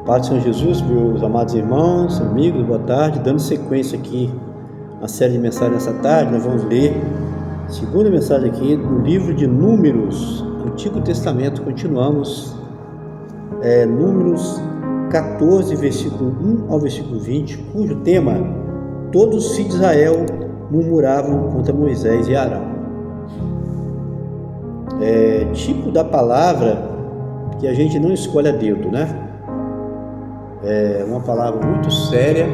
Paz do Senhor Jesus, meus amados irmãos, amigos, boa tarde. Dando sequência aqui na série de mensagens nessa tarde, nós vamos ler a segunda mensagem aqui no livro de Números, Antigo Testamento. Continuamos, Números 14, versículo 1 ao versículo 20, cujo tema: todos os filhos de Israel murmuravam contra Moisés e Arão. Tipo da palavra que a gente não escolhe a dedo, né? É uma palavra muito séria,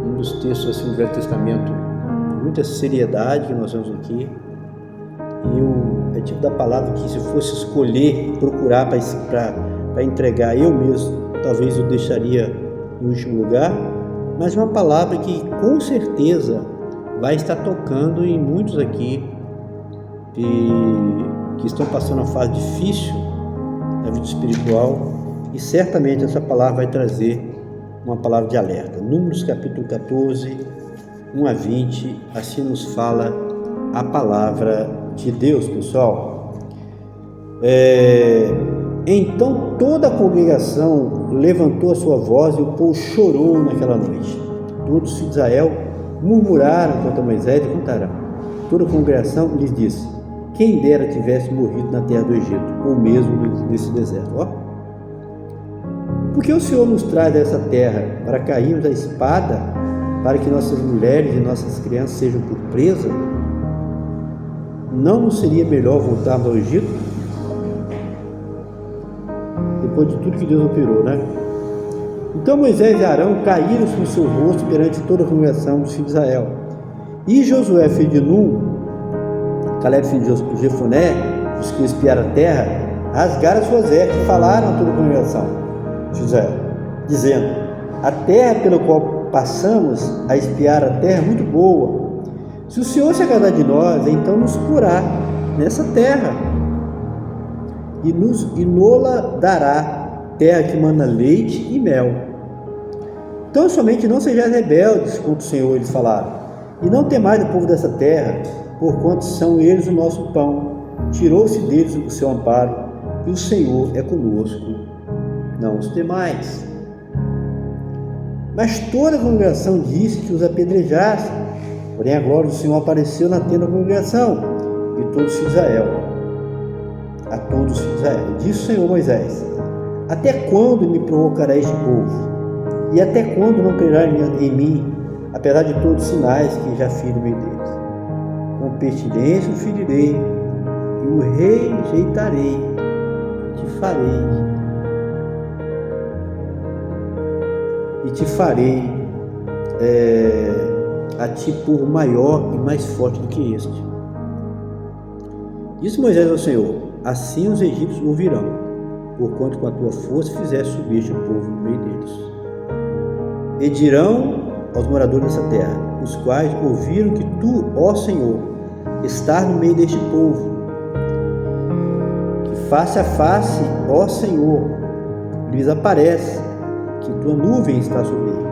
um dos textos assim, do Velho Testamento, muita seriedade que nós vemos aqui. E é tipo da palavra que, se fosse escolher, procurar para entregar eu mesmo, talvez eu deixaria em último lugar, mas uma palavra que com certeza vai estar tocando em muitos aqui que estão passando uma fase difícil na vida espiritual. E certamente essa palavra vai trazer uma palavra de alerta. Números capítulo 14, 1 a 20, assim nos fala a palavra de Deus, pessoal. Então toda a congregação levantou a sua voz e o povo chorou naquela noite. Todos os filhos de Israel murmuraram contra Moisés e contra Arão. Toda a congregação lhes disse: quem dera tivesse morrido na terra do Egito, ou mesmo nesse deserto. Porque o Senhor nos traz a essa terra para cairmos da espada, para que nossas mulheres e nossas crianças sejam por presa? Não nos seria melhor voltarmos ao Egito? Depois de tudo que Deus operou, né? Então Moisés e Arão caíram sobre o seu rosto perante toda a congregação dos filhos de Israel. E Josué, filho de Nun, Caleb, filho de Jefoné, os que espiaram a terra, rasgaram as suas vestes e falaram a toda a congregação, dizendo: a terra pela qual passamos a espiar a terra é muito boa. Se o Senhor se agradar de nós, então nos porá nessa terra e nos-la dará, terra que mana leite e mel. Então somente não sejais rebeldes contra o Senhor, eles falaram, e não temais o povo dessa terra, porquanto são eles o nosso pão. Tirou-se deles o seu amparo, e o Senhor é conosco. Não os temais. Mas toda a congregação disse que os apedrejassem. Porém a glória do Senhor apareceu na tenda da congregação e todos os filhos de Israel. A todos os filhos de Israel. Disse o Senhor a Moisés: até quando me provocará este povo? E até quando não crerá em mim, apesar de todos os sinais que já fiz no meio deles? Com pestilência o ferirei, e o rejeitarei, te farei a ti povo maior e mais forte do que este. Disse Moisés ao Senhor: assim os egípcios ouvirão, porquanto com a tua força fizeste subir este povo no meio deles. E dirão aos moradores dessa terra, os quais ouviram que tu, ó Senhor, estás no meio deste povo, que face a face, ó Senhor, lhes aparece, que tua nuvem está sobre ele,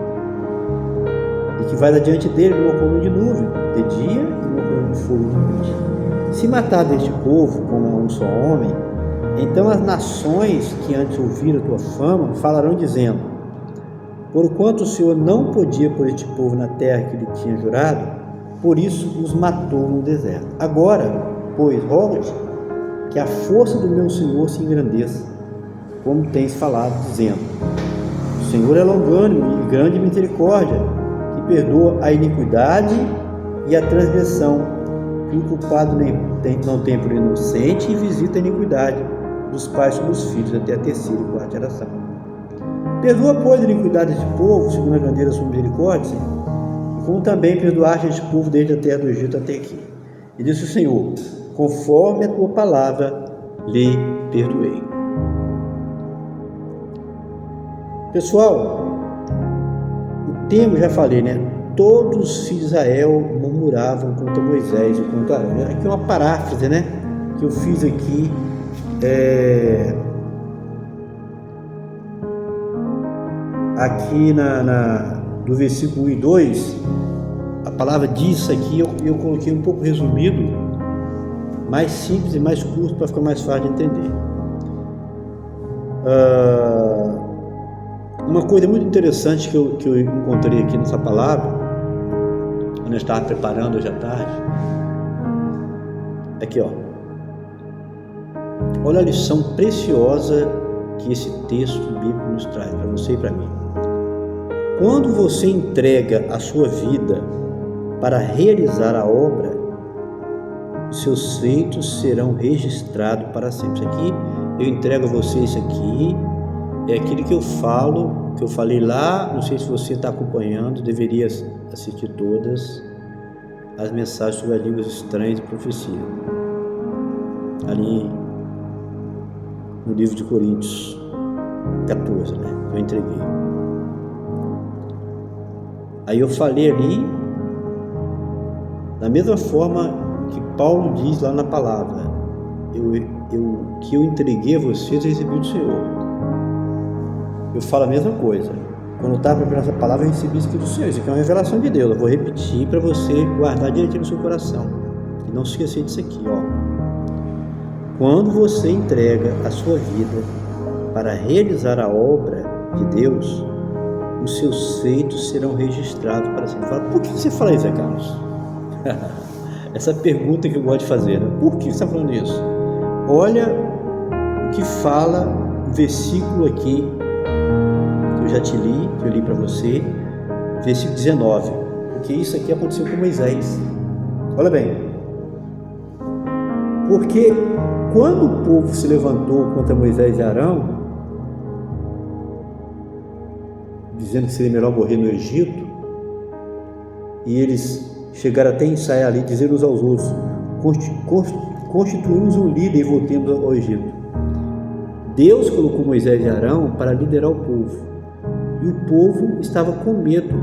e que vai adiante dele numa coluna de nuvem de dia e numa coluna de fogo de noite. Se matar deste povo como a um só homem, então as nações que antes ouviram a tua fama falarão dizendo: porquanto o Senhor não podia pôr este povo na terra que lhe tinha jurado, por isso os matou no deserto. Agora, pois, rogo-te que a força do meu Senhor se engrandeça, como tens falado, dizendo: o Senhor é longânimo e grande misericórdia, que perdoa a iniquidade e a transgressão, que o culpado não tem por inocente, e visita a iniquidade dos pais sobre os filhos até a terceira e quarta geração. Perdoa, pois, a iniquidade deste povo, segundo a grandeza da sua misericórdia, e como também perdoaste este povo desde a terra do Egito até aqui. E disse o Senhor: conforme a tua palavra lhe perdoei. Pessoal, o tema já falei, né? Todos os filhos de Israel murmuravam contra Moisés e contra Arão. Aqui é uma paráfrase, né? Que eu fiz aqui do versículo 1 e 2. A palavra diz aqui, eu coloquei um pouco resumido, mais simples e mais curto para ficar mais fácil de entender. Uma coisa muito interessante que eu encontrei aqui nessa palavra, quando eu estava preparando hoje à tarde, aqui ó, olha a lição preciosa que esse texto bíblico nos traz para você e para mim. Quando você entrega a sua vida para realizar a obra, os seus feitos serão registrados para sempre. Isso aqui, eu entrego a você isso aqui, é aquilo que eu falo, que eu falei lá, não sei se você está acompanhando, deveria assistir todas as mensagens sobre as línguas estranhas e profecia. Ali no livro de Coríntios 14, né? Eu entreguei. Aí eu falei ali, da mesma forma que Paulo diz lá na palavra, que eu entreguei a vocês, eu recebi do Senhor. Eu falo a mesma coisa. Quando eu estava preparando essa palavra, eu recebi isso aqui do Senhor. Isso aqui é uma revelação de Deus. Eu vou repetir para você guardar direitinho no seu coração. E não se esquecer disso aqui, ó. Quando você entrega a sua vida para realizar a obra de Deus, os seus feitos serão registrados para sempre. Fala, por que você fala isso, Zé Carlos? Essa pergunta que eu gosto de fazer, né? Por que você está falando isso? Olha o que fala o versículo aqui, que eu já te li, que eu li para você, versículo 19. Porque isso aqui aconteceu com Moisés. Olha bem. Porque quando o povo se levantou contra Moisés e Arão, dizendo que seria melhor morrer no Egito, e eles chegaram até a ensaiar ali, dizer uns aos outros, constituímos um líder e voltemos ao Egito. Deus colocou Moisés e Arão para liderar o povo, e o povo estava com medo.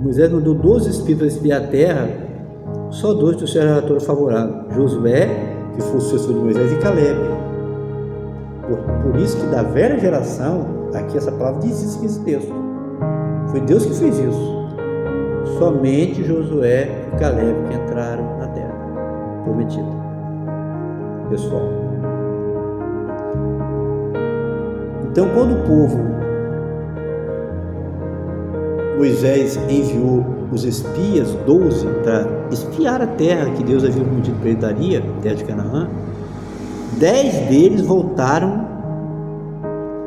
Moisés mandou 12 espíritos para espiar a terra, só 2 trouxeram relatório favorável, Josué, que foi o sucessor de Moisés, e Caleb. Por isso que da velha geração, aqui essa palavra diz isso, esse texto. Foi Deus que fez isso. Somente Josué e Caleb que entraram na terra prometida. Pessoal. Então, quando o povo, Moisés enviou os espias, 12, para espiar a terra que Deus havia prometido para ele daria, a terra de Canaã, 10 deles voltaram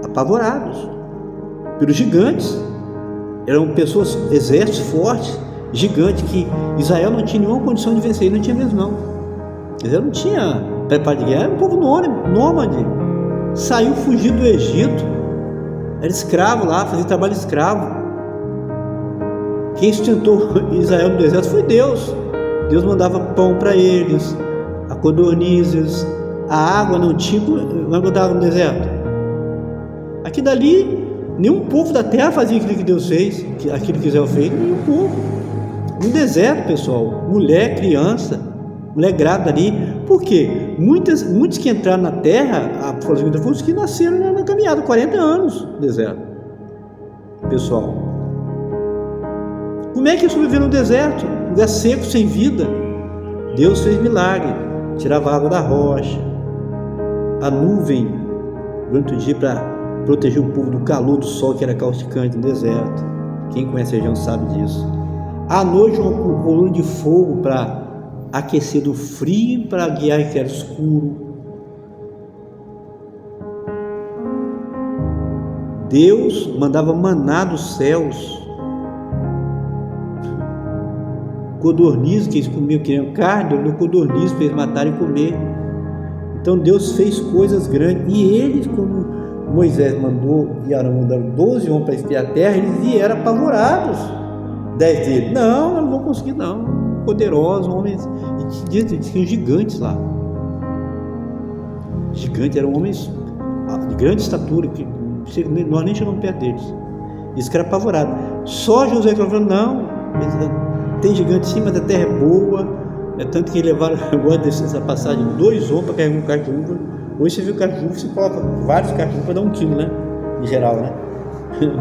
apavorados pelos gigantes. Eram pessoas, exércitos fortes, gigantes, que Israel não tinha nenhuma condição de vencer, ele não tinha mesmo não. Israel não tinha preparo de guerra, era um povo nômade, saiu fugindo do Egito, era escravo lá, fazia trabalho escravo. Quem sustentou Israel no deserto foi Deus. Deus mandava pão para eles, a codornizes, a água não tinha, não aguentava no deserto. Aqui dali, nenhum povo da terra fazia aquilo que Deus fez, aquilo que Israel fez, nenhum povo. No deserto, pessoal, mulher, criança, mulher grávida ali. Por quê? Muitos que entraram na terra, foram os que nasceram na caminhada, 40 anos no deserto. Pessoal, como é que sobreviveram no deserto? Lugar seco, sem vida. Deus fez milagre, tirava a água da rocha, a nuvem durante o dia para proteger o povo do calor do sol que era causticante no deserto. Quem conhece a região sabe disso. À noite uma coluna de fogo para aquecer do frio, para guiar que era escuro. Deus mandava maná dos céus, codorniz que eles comiam, queriam carne, no codorniz para eles matarem e comer. Então Deus fez coisas grandes, e eles, como Moisés mandou e Arão mandaram 12 homens para espiar a terra, eles vieram apavorados. 10 deles, não vou conseguir não, poderosos homens, e tinham gigantes lá. Gigantes eram homens de grande estatura, que nós nem chegamos perto deles. Eles ficaram apavorados. Só Josué falou, não, tem gigante sim, mas a terra é boa. É tanto que levaram, eu gosto dessa passagem, 2 homens para carregar um cacho de uva. Hoje você viu o cacho de uva, você coloca vários cachos de uva para dar 1 quilo, né? Em geral, né?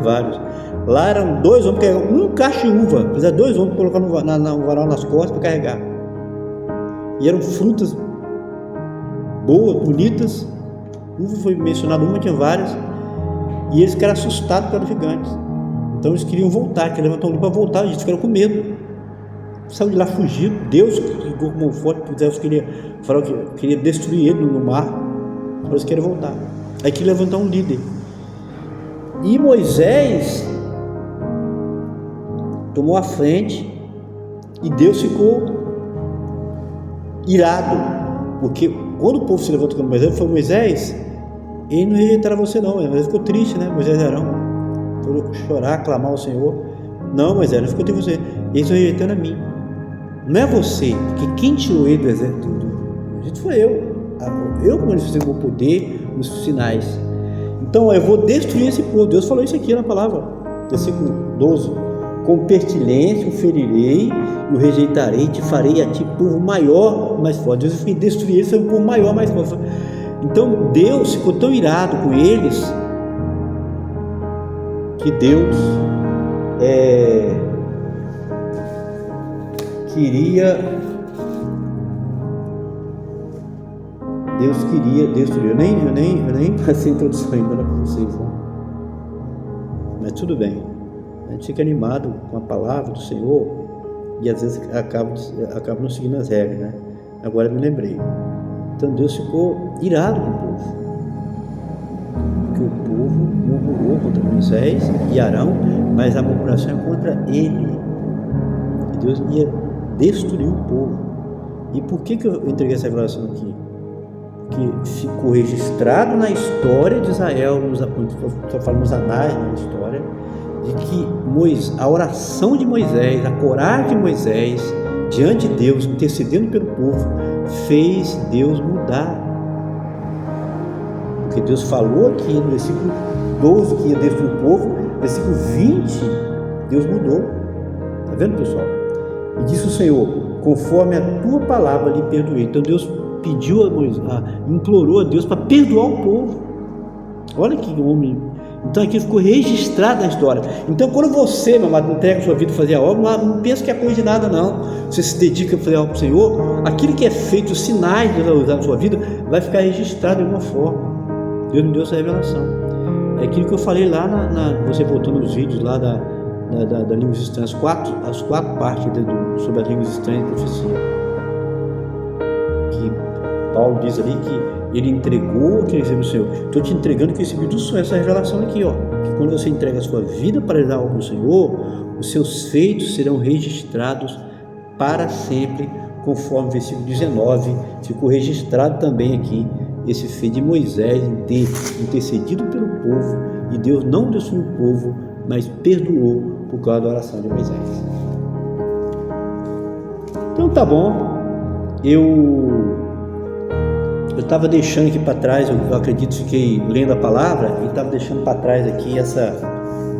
Vários. Lá eram 2 homens que carregavam um cacho de uva. Precisavam 2 homens para colocar no varal nas costas para carregar. E eram frutas boas, bonitas. Uva foi mencionado uma, tinha várias. e eles ficaram assustados pelos gigantes. Então eles queriam voltar, queriam levantar um livro para voltar, eles ficaram com medo, saiu de lá fugido. Deus ligou com mão forte, Deus queria destruir ele no mar, eles queriam voltar. Aí queria levantar um líder, e Moisés tomou a frente, e Deus ficou irado, porque quando o povo se levantou com Moisés, ele falou: Moisés, ele não rejeitará você não. Moisés ficou triste, né? Moisés e Arão foram chorar, clamar ao Senhor. Não, Moisés, não ficou triste você, eles estão rejeitando a mim, não é você, porque quem tirou ele do exército do Egito foi eu manifestei o meu poder nos sinais. Então eu vou destruir esse povo. Deus falou isso aqui na palavra, versículo 12: com pestilência o ferirei, o rejeitarei, te farei a ti povo maior, mais forte. Deus vai destruir esse povo maior, mais forte. Então Deus ficou tão irado com eles, que Deus queria destruir. Eu nem passei a introdução ainda para vocês, né? Mas tudo bem, a gente fica animado com a palavra do Senhor e às vezes acaba não seguindo as regras, né? Agora me lembrei. Então Deus ficou irado com o povo, porque o povo murmurou contra Moisés e Arão, mas a murmuração é contra ele, e Deus ia destruir o povo. E por que eu entreguei essa revelação aqui? Porque ficou registrado na história de Israel, só fala nos anais da história, de que a oração de Moisés, a coragem de Moisés diante de Deus, intercedendo pelo povo, fez Deus mudar. Porque Deus falou aqui no versículo 12 que ia destruir o povo, no versículo 20 Deus mudou. Está vendo, pessoal? E disse o Senhor: conforme a tua palavra lhe perdoei. Então Deus pediu a Moisés, implorou a Deus para perdoar o povo. Olha que homem. Então aqui ficou registrado na história. Então quando você, meu amado, entrega a sua vida a fazer a obra, não pensa que é coisa de nada, não. Você se dedica a fazer a obra para o Senhor, aquilo que é feito, os sinais de Deus usar na sua vida, vai ficar registrado de alguma forma. Deus me deu essa revelação. É aquilo que eu falei lá, você voltando nos vídeos lá da línguas estranhas, as quatro partes sobre as línguas estranhas e profecia. Que Paulo diz ali que ele entregou o que ele recebeu do Senhor. Estou te entregando o que eu recebi do Senhor, essa revelação aqui, ó. Que quando você entrega a sua vida para realizar algo no Senhor, os seus feitos serão registrados para sempre, conforme o versículo 19, ficou registrado também aqui, esse feito de Moisés em ter intercedido pelo povo, e Deus não destruiu o povo, mas perdoou por causa da oração de Moisés. Então tá bom, eu estava deixando aqui para trás, eu acredito, fiquei lendo a palavra e estava deixando para trás aqui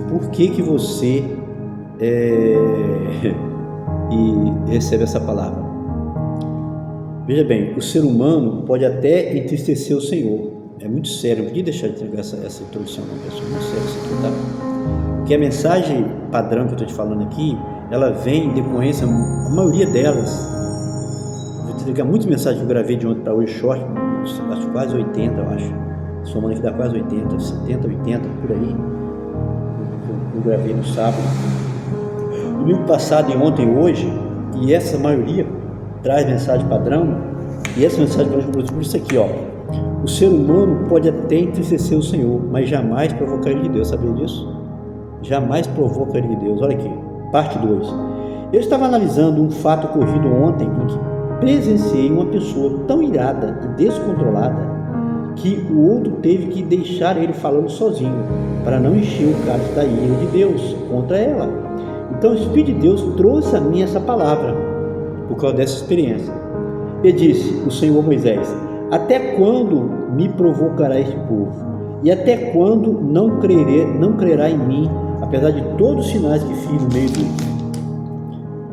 por que você recebe essa palavra. Veja bem, o ser humano pode até entristecer o Senhor. É muito sério, eu não podia deixar de entregar essa introdução, não, pessoal, muito sério isso aqui, tá? Porque a mensagem padrão que eu estou te falando aqui, ela vem em decorrência, a maioria delas, vou te entregar muitas mensagens que eu gravei de ontem para hoje, short, acho quase 80, eu acho, somando aqui dá quase 80, 70, 80, por aí, eu gravei no sábado, domingo passado e ontem e hoje, e essa maioria traz mensagem padrão, e essa mensagem padrão por isso aqui, ó: o ser humano pode até entristecer o Senhor, mas jamais provocar ele de Deus. Sabia disso? Jamais provoca ele de Deus. Olha aqui, parte 2. Eu estava analisando um fato ocorrido ontem em que presenciei uma pessoa tão irada e descontrolada que o outro teve que deixar ele falando sozinho para não encher o cálice da ira de Deus contra ela. Então o Espírito de Deus trouxe a mim essa palavra por causa dessa experiência. E disse o Senhor a Moisés: até quando me provocará este povo? E até quando não crerá em mim, apesar de todos os sinais que fiz no meio dele?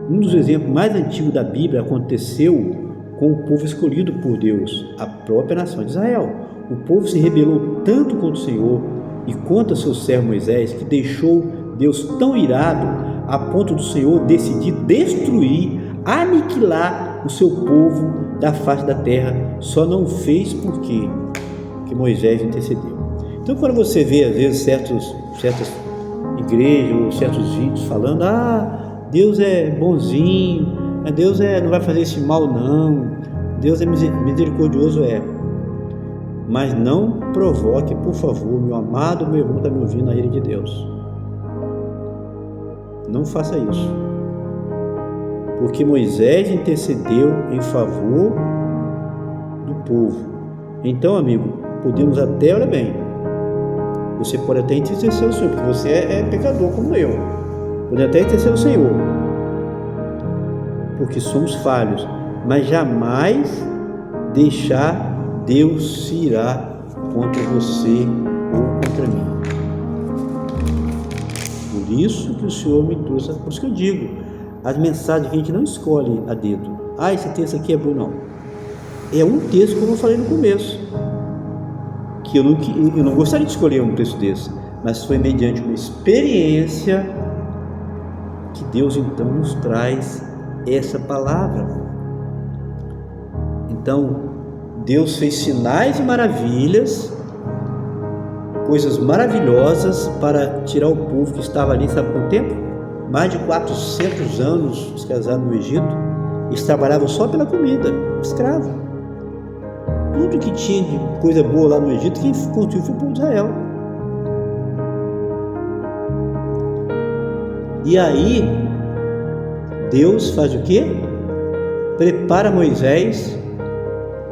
Um dos exemplos mais antigos da Bíblia aconteceu com o povo escolhido por Deus, a própria nação de Israel. O povo se rebelou tanto contra o Senhor e contra seu servo Moisés, que deixou Deus tão irado a ponto do Senhor decidir destruir, aniquilar o seu povo da face da terra. Só não fez porque Moisés intercedeu. Então, quando você vê, às vezes, certas igrejas ou certos vídeos falando, Deus é bonzinho, Deus não vai fazer esse mal, não, Deus é misericordioso, mas não provoque, por favor, meu amado, meu irmão está me ouvindo, a ira de Deus. Não faça isso, porque Moisés intercedeu em favor do povo. Então, amigo, podemos até, olha bem, você pode até interceder ao Senhor, porque você é pecador como eu, pode até interceder ao Senhor, porque somos falhos, mas jamais deixar Deus se irar contra você ou contra mim. Por isso que o Senhor me trouxe, por isso que eu digo, as mensagens que a gente não escolhe a dedo. Esse texto aqui é bom, não. É um texto, como eu falei no começo, que eu não gostaria de escolher um texto desse, mas foi mediante uma experiência que Deus então nos traz essa palavra. Então, Deus fez sinais e maravilhas, coisas maravilhosas para tirar o povo que estava ali, sabe quanto tempo? Mais de 400 anos escravizados no Egito. Eles trabalhavam só pela comida, escravo. Tudo que tinha de coisa boa lá no Egito, quem construiu foi o povo de Israel. E aí, Deus faz o quê? Prepara Moisés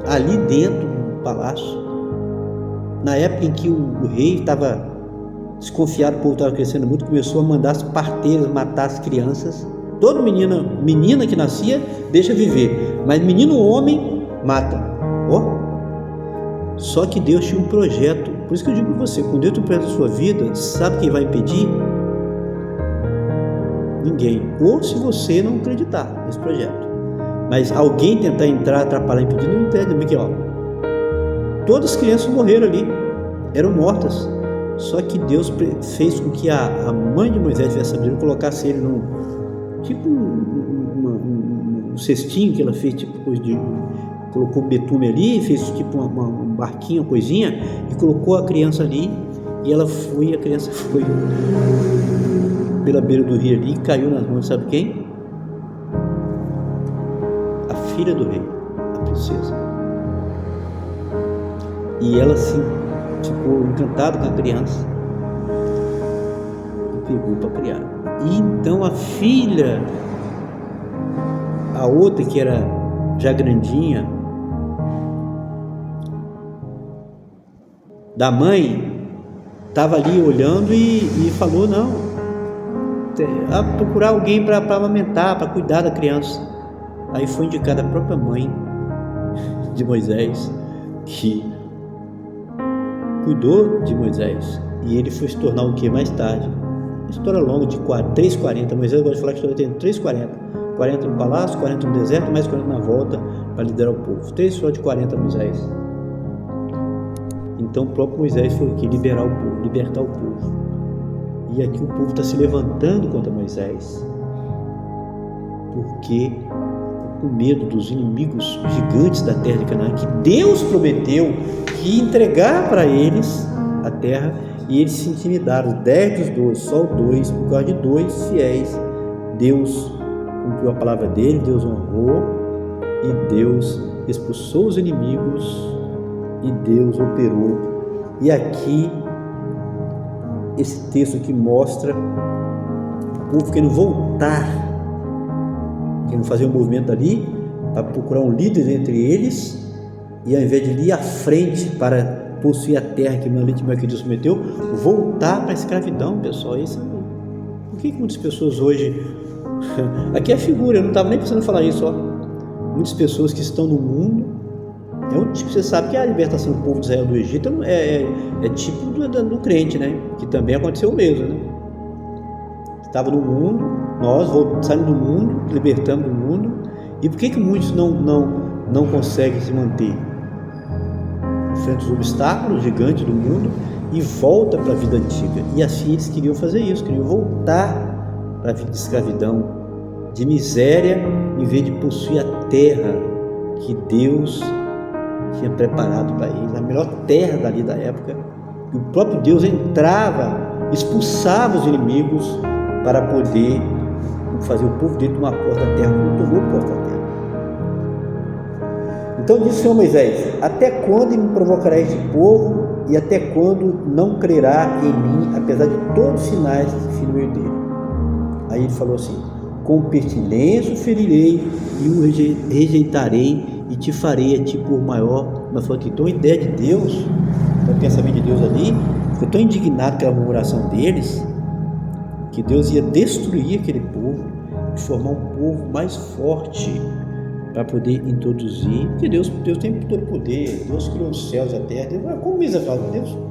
ali dentro do palácio. Na época em que o rei estava desconfiado, o povo estava crescendo muito, começou a mandar as parteiras matar as crianças. Toda menina que nascia, deixa viver, mas menino homem, mata. Só que Deus tinha um projeto. Por isso que eu digo para você, quando Deus tem um projeto na sua vida, sabe quem vai impedir? Ninguém. Ou se você não acreditar nesse projeto. Mas alguém tentar entrar, atrapalhar, impedir, não impede. Porque, todas as crianças morreram ali, eram mortas. Só que Deus fez com que a mãe de Moisés tivesse sabido, colocasse ele num tipo um cestinho que ela fez, tipo coisa de, colocou betume ali, fez tipo um barquinho, uma coisinha, e colocou a criança ali, e a criança foi pela beira do rio ali e caiu nas mãos, sabe quem? A filha do rei, a princesa. E ela assim ficou encantada com a criança e pegou para criar. E então a filha, a outra que era já grandinha, da mãe, estava ali olhando e falou, procurar alguém para amamentar, para cuidar da criança. Aí foi indicada a própria mãe de Moisés, que cuidou de Moisés, e ele foi se tornar o que mais tarde? Uma história longa de 340. Moisés gosta de falar que a história tem 340. 40 no palácio, 40 no deserto, mais 40 na volta para liderar o povo. 3 só de 40 Moisés. Então o próprio Moisés foi o que? Libertar o povo. E aqui o povo está se levantando contra Moisés, porque com medo dos inimigos gigantes da terra de Canaã, que Deus prometeu que ia entregar para eles a terra, e eles se intimidaram. 10 dos 12, só 2, por causa de 2 fiéis, Deus cumpriu a palavra dele, Deus honrou, e Deus expulsou os inimigos, e Deus operou. E aqui esse texto que mostra o povo querendo voltar, querendo fazer um movimento ali para procurar um líder entre eles, e ao invés de ir à frente para possuir a terra que Leite e Mel que Deus prometeu, voltar para a escravidão, pessoal. Por que muitas pessoas hoje aqui é a figura, eu não estava nem pensando em falar isso, muitas pessoas que estão no mundo, você sabe que a libertação do povo de Israel do Egito é tipo do crente, né? Que também aconteceu o mesmo, né? Estava no mundo, nós saímos do mundo, libertamos do mundo. E por que muitos não conseguem se manter? Enfrenta os obstáculos gigantes do mundo e volta para a vida antiga. E assim eles queriam fazer isso, queriam voltar para a vida de escravidão, de miséria, em vez de possuir a terra que Deus tinha preparado para eles, a melhor terra dali da época, que o próprio Deus entrava, expulsava os inimigos para poder fazer o povo dele tomar posse da terra, como tomou posse da terra. Então disse o Senhor Moisés: até quando me provocará este povo, e até quando não crerá em mim, apesar de todos os sinais que fiz no meio dele? Aí ele falou assim: com pestilência o ferirei e o rejeitarei, e te farei a ti por maior. Mas falou que então a ideia de Deus, o pensamento de Deus ali, ficou tão indignado pela murmuração deles, que Deus ia destruir aquele povo e formar um povo mais forte para poder introduzir, porque Deus tem todo poder. Deus criou os céus e a terra. Como Misa fala,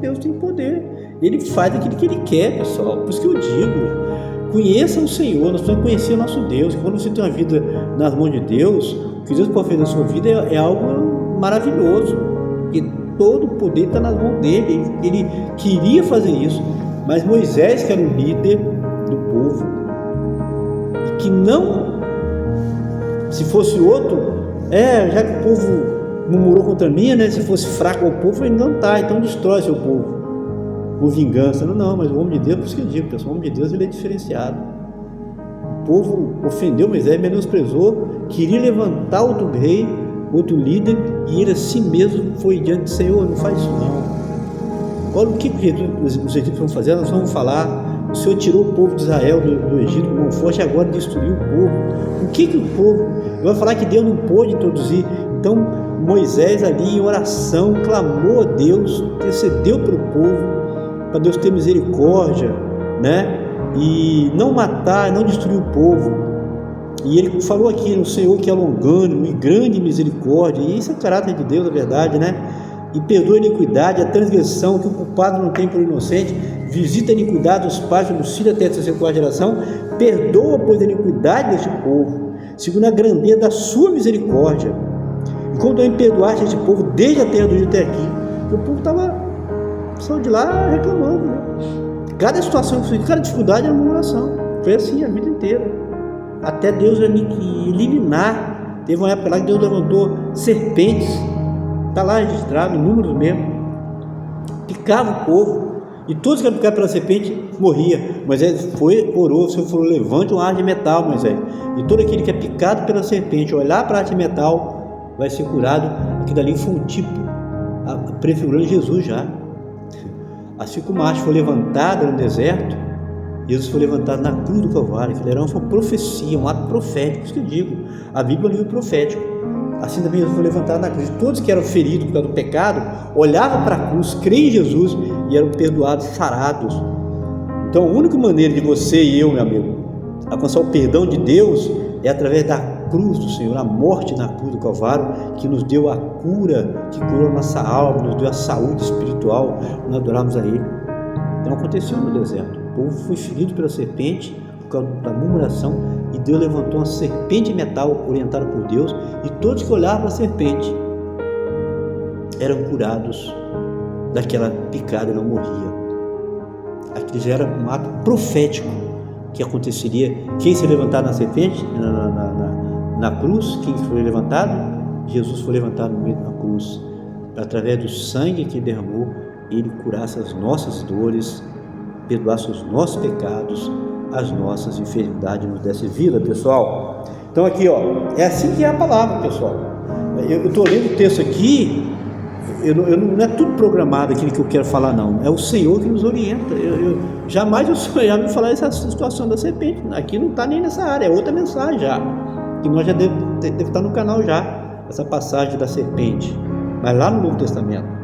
Deus tem poder, Ele faz aquilo que Ele quer, pessoal. Por isso que eu digo, conheça o Senhor, nós precisamos conhecer o nosso Deus. Quando você tem uma vida nas mãos de Deus, o que Deus pode fazer na sua vida é algo maravilhoso, porque todo o poder está nas mãos dele. Ele queria fazer isso, mas Moisés, que era o líder do povo, e que não, se fosse outro, já que o povo murmurou contra mim, né? Se fosse fraco o povo, ele não está, então destrói seu povo por vingança. Não, mas o homem de Deus, por isso que eu digo, pessoal, o homem de Deus, ele é diferenciado. O povo ofendeu Moisés, menosprezou, queria levantar outro rei, outro líder, e ele assim mesmo foi diante do Senhor: não faz isso não. Olha o que os egípcios vão fazer. Nós vamos falar: o Senhor tirou o povo de Israel do Egito com mão forte, agora destruiu o povo. O que o povo vai falar? Que Deus não pôde introduzir. Então Moisés ali em oração clamou a Deus, intercedeu pelo povo, para Deus ter misericórdia, né? E não matar, não destruir o povo. E ele falou aqui: no Senhor que é longânimo e grande misericórdia. E isso é o caráter de Deus, na verdade, né? E perdoa a iniquidade, a transgressão que o culpado não tem por inocente, visita a iniquidade dos pais dos filhos até a 34ª geração, perdoa, pois, a iniquidade deste povo, segundo a grandeza da sua misericórdia. E como também perdoaste este povo desde a terra do Egito até aqui. Porque o povo saiu de lá reclamando, né? Cada situação, cada dificuldade é uma murmuração. Foi assim a vida inteira, até Deus eliminar. Teve uma época lá que Deus levantou serpentes, está lá registrado, em números mesmo, picava o povo, e todos que eram picados pela serpente morriam. Moisés orou, o Senhor falou: levante um ar de metal, Moisés, e todo aquele que é picado pela serpente, olhar para a arte de metal, vai ser curado. Aquilo dali foi um tipo, prefigurando Jesus já. Assim como a arte foi levantada no deserto, Jesus foi levantado na cruz do Calvário. Aquilo era uma profecia, um ato profético. Isso que eu digo, a Bíblia é um livro profético. Assim também Jesus foi levantado na cruz. Todos que eram feridos por causa do pecado olhavam para a cruz, creem em Jesus e eram perdoados, sarados. Então a única maneira de você e eu, meu amigo, alcançar o perdão de Deus é através da cruz do Senhor, a morte na cruz do Calvário, que nos deu a cura, que curou a nossa alma, nos deu a saúde espiritual, nós adoramos a Ele. Então aconteceu no deserto, o povo foi ferido pela serpente por causa da murmuração, e Deus levantou uma serpente de metal orientada por Deus, e todos que olhavam para a serpente eram curados daquela picada e não morriam. Aquilo já era um ato profético que aconteceria. Quem se levantar na serpente, na cruz, quem foi levantado? Jesus foi levantado no meio da cruz, através do sangue que ele derramou, ele curasse as nossas dores, perdoasse os nossos pecados, as nossas enfermidades, nos desse vida, pessoal. Então aqui, é assim que é a palavra, pessoal. Eu estou lendo o texto aqui, não é tudo programado aquilo que eu quero falar, não. É o Senhor que nos orienta. Jamais eu sonhava em falar essa situação da serpente. Aqui não está nem nessa área, é outra mensagem já, que nós já deve estar no canal já, essa passagem da serpente, mas lá no Novo Testamento.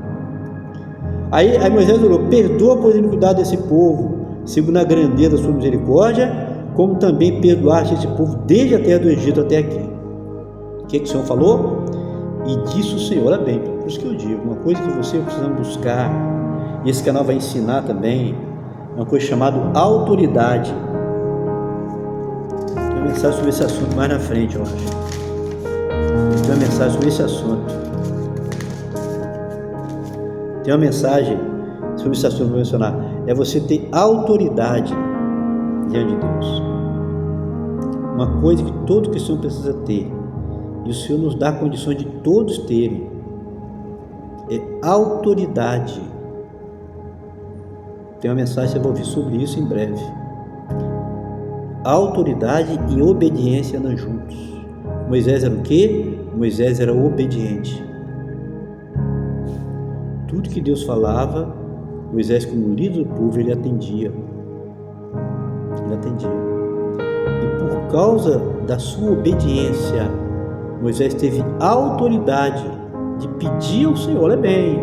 Aí Moisés orou: perdoa, pois, a iniquidade desse povo, segundo a grandeza da sua misericórdia, como também perdoaste esse povo desde a terra do Egito até aqui. O que o Senhor falou? E disse o Senhor: olha bem, por isso que eu digo, uma coisa que você precisa buscar, e esse canal vai ensinar também, uma coisa chamada autoridade. Tem uma mensagem sobre esse assunto mais na frente, eu acho. Tem uma mensagem sobre esse assunto. Tem uma mensagem sobre esse assunto que eu vou mencionar. É você ter autoridade diante de Deus. Uma coisa que todo cristão precisa ter, e o Senhor nos dá condições de todos terem, é autoridade Tem uma mensagem que você vai ouvir sobre isso em breve. Autoridade e obediência andam juntos. Moisés era o quê? Moisés era obediente. Tudo que Deus falava, Moisés, como líder do povo, ele atendia. Ele atendia. E por causa da sua obediência, Moisés teve autoridade de pedir ao Senhor. Olha bem,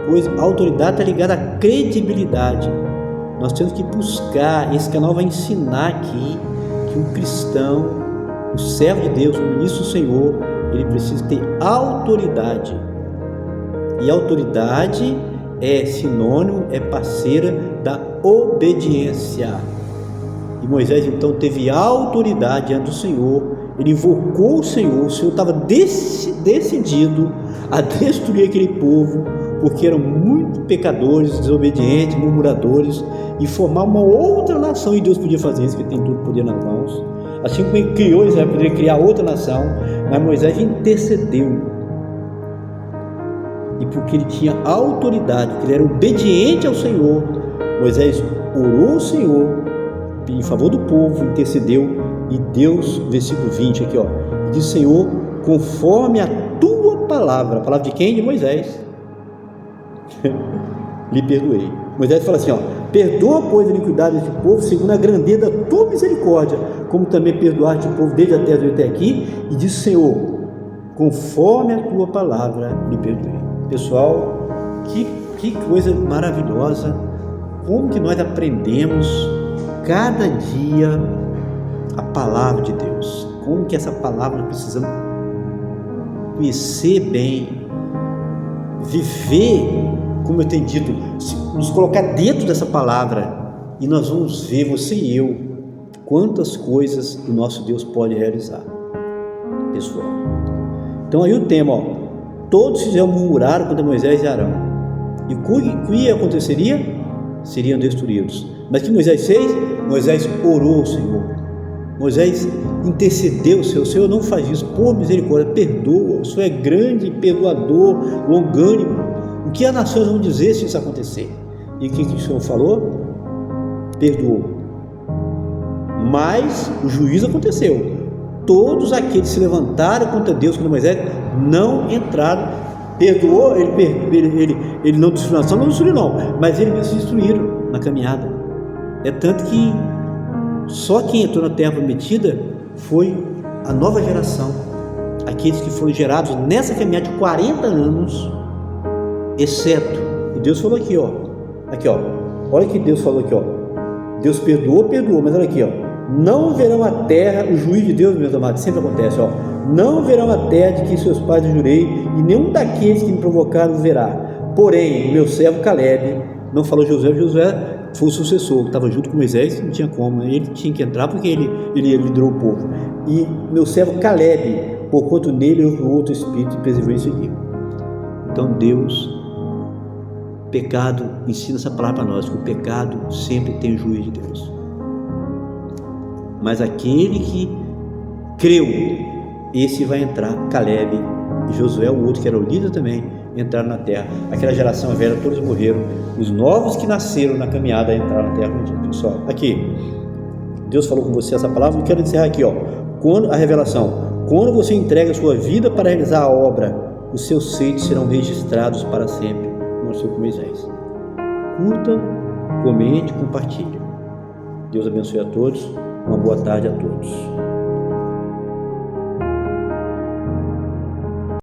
pois a autoridade está ligada à credibilidade. Nós temos que buscar, esse canal vai ensinar aqui que um cristão, o servo de Deus, o ministro do Senhor, ele precisa ter autoridade. E autoridade é sinônimo, é parceira da obediência. E Moisés então teve autoridade diante do Senhor, ele invocou o Senhor estava decidido a destruir aquele povo, porque eram muito pecadores, desobedientes, murmuradores, e formar uma outra nação. E Deus podia fazer isso, que tem todo o poder nas mãos. Assim como ele criou Israel, poderia criar outra nação, mas Moisés intercedeu. E porque ele tinha autoridade, porque ele era obediente ao Senhor, Moisés orou ao Senhor em favor do povo, intercedeu, e Deus, versículo 20 aqui, diz: Senhor, conforme a tua palavra, a palavra de quem? De Moisés, lhe perdoei. Moisés fala assim, perdoa, pois, a iniquidade deste povo, segundo a grandeza da tua misericórdia, como também perdoaste o povo desde a terra até aqui. E diz: Senhor, conforme a tua palavra, lhe perdoei. Pessoal, que coisa maravilhosa, como que nós aprendemos cada dia a palavra de Deus, como que essa palavra nós precisamos conhecer bem, viver, como eu tenho dito, nos colocar dentro dessa palavra, e nós vamos ver, você e eu, quantas coisas o nosso Deus pode realizar, pessoal. Então aí o tema, todos fizeram murmurar contra Moisés e Arão, e o que aconteceria? Seriam destruídos. Mas o que Moisés fez? Moisés orou ao Senhor, Moisés intercedeu ao Senhor: Senhor, não faz isso, por misericórdia, perdoa, o Senhor é grande, perdoador, longânimo. O que as nações vão dizer se isso acontecer? E o que o Senhor falou? Perdoou. Mas o juízo aconteceu. Todos aqueles que se levantaram contra Deus, contra Moisés, não entraram. Perdoou, ele não destruiu a nação, não destruiu não, mas eles se destruíram na caminhada. É tanto que só quem entrou na terra prometida foi a nova geração, aqueles que foram gerados nessa caminhada de 40 anos, exceto, e Deus falou aqui, olha o que Deus falou aqui, Deus perdoou, mas olha aqui, não verão a terra, o juízo de Deus, meus amados, sempre acontece, não verão a terra de que seus pais eu jurei, e nenhum daqueles que me provocaram verá. Porém, meu servo Caleb, não falou Josué foi o sucessor, estava junto com Moisés, não tinha como, ele tinha que entrar porque ele liderou o povo. E meu servo Caleb, porquanto nele houve outro espírito e perseverou em seguir. Então Deus, pecado, ensina essa palavra para nós, que o pecado sempre tem o juízo de Deus. Mas aquele que creu, esse vai entrar. Caleb e Josué, o outro que era o líder também, entraram na terra. Aquela geração velha, todos morreram. Os novos que nasceram na caminhada entraram na terra. Pessoal, aqui Deus falou com você essa palavra. Eu quero encerrar aqui, quando a revelação, quando você entrega a sua vida para realizar a obra, os seus feitos serão registrados para sempre, como aconteceu com Moisés. Curta, comente, compartilhe. Deus abençoe a todos. Uma boa tarde a todos.